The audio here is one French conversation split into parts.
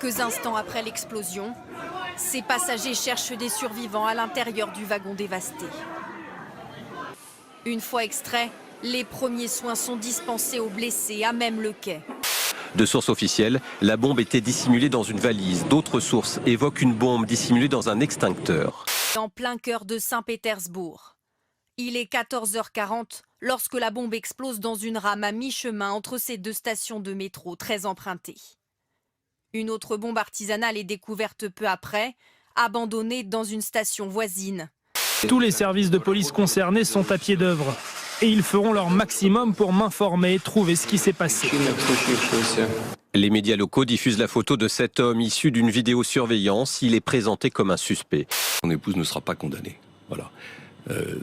Quelques instants après l'explosion, ces passagers cherchent des survivants à l'intérieur du wagon dévasté. Une fois extraits, les premiers soins sont dispensés aux blessés à même le quai. De sources officielles, la bombe était dissimulée dans une valise. D'autres sources évoquent une bombe dissimulée dans un extincteur. En plein cœur de Saint-Pétersbourg. Il est 14h40 lorsque la bombe explose dans une rame à mi-chemin entre ces deux stations de métro très empruntées. Une autre bombe artisanale est découverte peu après, abandonnée dans une station voisine. Tous les services de police concernés sont à pied d'œuvre et ils feront leur maximum pour m'informer et trouver ce qui s'est passé. Les médias locaux diffusent la photo de cet homme issu d'une vidéosurveillance. Il est présenté comme un suspect. Mon épouse ne sera pas condamnée. Voilà.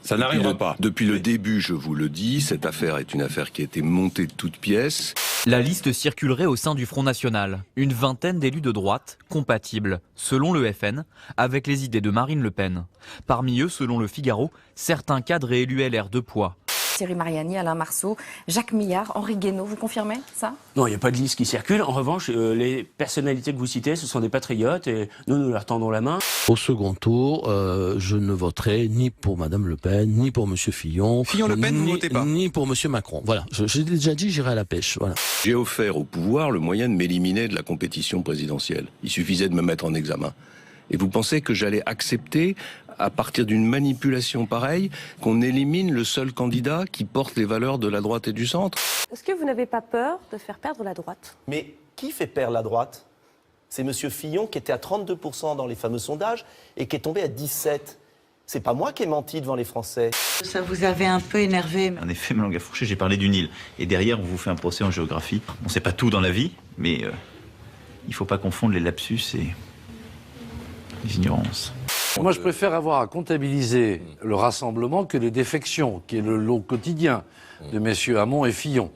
Ça n'arrivera pas. Depuis le début, je vous le dis, cette affaire est une affaire qui a été montée de toutes pièces. La liste circulerait au sein du Front National. Une vingtaine d'élus de droite, compatibles, selon le FN, avec les idées de Marine Le Pen. Parmi eux, selon le Figaro, certains cadres et élus LR de poids. Thierry Mariani, Alain Marceau, Jacques Millard, Henri Guénaud, vous confirmez ça? Non, il n'y a pas de liste qui circule. En revanche, les personnalités que vous citez, ce sont des patriotes et nous leur tendons la main. Au second tour, je ne voterai ni pour Madame Le Pen, ni pour Monsieur Fillon. Fillon-Le Pen, vous ne votez pas? Ni pour Monsieur Macron. Voilà, j'ai déjà dit, j'irai à la pêche. Voilà. J'ai offert au pouvoir le moyen de m'éliminer de la compétition présidentielle. Il suffisait de me mettre en examen. Et vous pensez que j'allais accepter, à partir d'une manipulation pareille, qu'on élimine le seul candidat qui porte les valeurs de la droite et du centre? Est-ce que vous n'avez pas peur de faire perdre la droite? Mais qui fait perdre la droite? C'est M. Fillon qui était à 32% dans les fameux sondages et qui est tombé à 17%. C'est pas moi qui ai menti devant les Français. Ça vous avait un peu énervé. En effet, ma langue a fourché, j'ai parlé du Nil. Et derrière, on vous fait un procès en géographie. On sait pas tout dans la vie, mais il faut pas confondre les lapsus et les ignorances. Moi, je préfère avoir à comptabiliser le rassemblement que les défections, qui est le lot quotidien de messieurs Hamon et Fillon.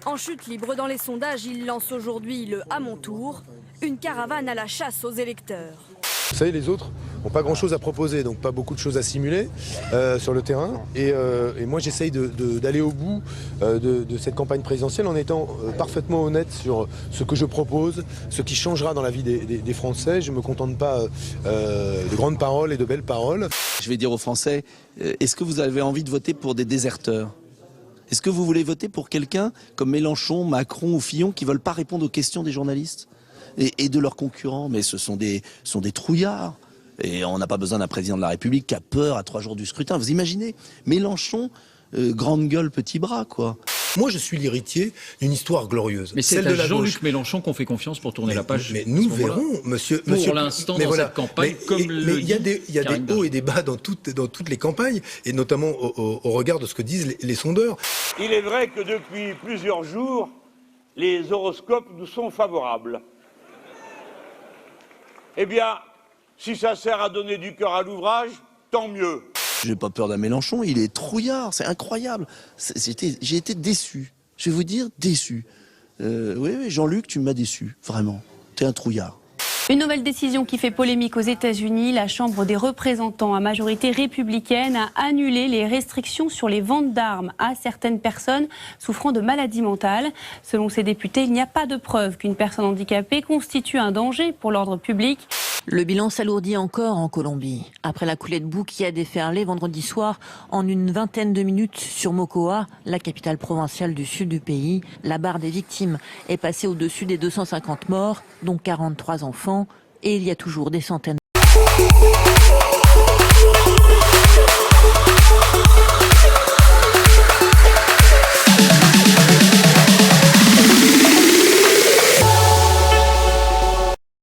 En chute libre dans les sondages, il lance aujourd'hui le « à mon tour », une caravane à la chasse aux électeurs. Vous savez, les autres n'ont pas grand-chose à proposer, donc pas beaucoup de choses à simuler sur le terrain. Et moi, j'essaye d'aller au bout de cette campagne présidentielle en étant parfaitement honnête sur ce que je propose, ce qui changera dans la vie des Français. Je ne me contente pas de grandes paroles et de belles paroles. Je vais dire aux Français, est-ce que vous avez envie de voter pour des déserteurs ? Est-ce que vous voulez voter pour quelqu'un comme Mélenchon, Macron ou Fillon qui ne veulent pas répondre aux questions des journalistes et de leurs concurrents? Mais ce sont des trouillards. Et on n'a pas besoin d'un président de la République qui a peur à 3 jours du scrutin. Vous imaginez, Mélenchon, grande gueule, petit bras, quoi. Moi, je suis l'héritier d'une histoire glorieuse. Mais c'est à Jean-Luc Mélenchon qu'on fait confiance pour tourner la page. Mais nous verrons, monsieur. Pour l'instant, dans cette campagne, comme le il y a des hauts et des bas dans toutes les campagnes, et notamment au regard de ce que disent les sondeurs. Il est vrai que depuis plusieurs jours, les horoscopes nous sont favorables. Eh bien, si ça sert à donner du cœur à l'ouvrage, tant mieux. J'ai pas peur d'un Mélenchon, il est trouillard, c'est incroyable. J'ai été déçu, je vais vous dire déçu. Oui, Jean-Luc, tu m'as déçu, vraiment. T'es un trouillard. Une nouvelle décision qui fait polémique aux États-Unis. La Chambre des représentants à majorité républicaine a annulé les restrictions sur les ventes d'armes à certaines personnes souffrant de maladies mentales. Selon ces députés, il n'y a pas de preuve qu'une personne handicapée constitue un danger pour l'ordre public. Le bilan s'alourdit encore en Colombie. Après la coulée de boue qui a déferlé vendredi soir en une vingtaine de minutes sur Mocoa, la capitale provinciale du sud du pays, la barre des victimes est passée au-dessus des 250 morts, dont 43 enfants, et il y a toujours des centaines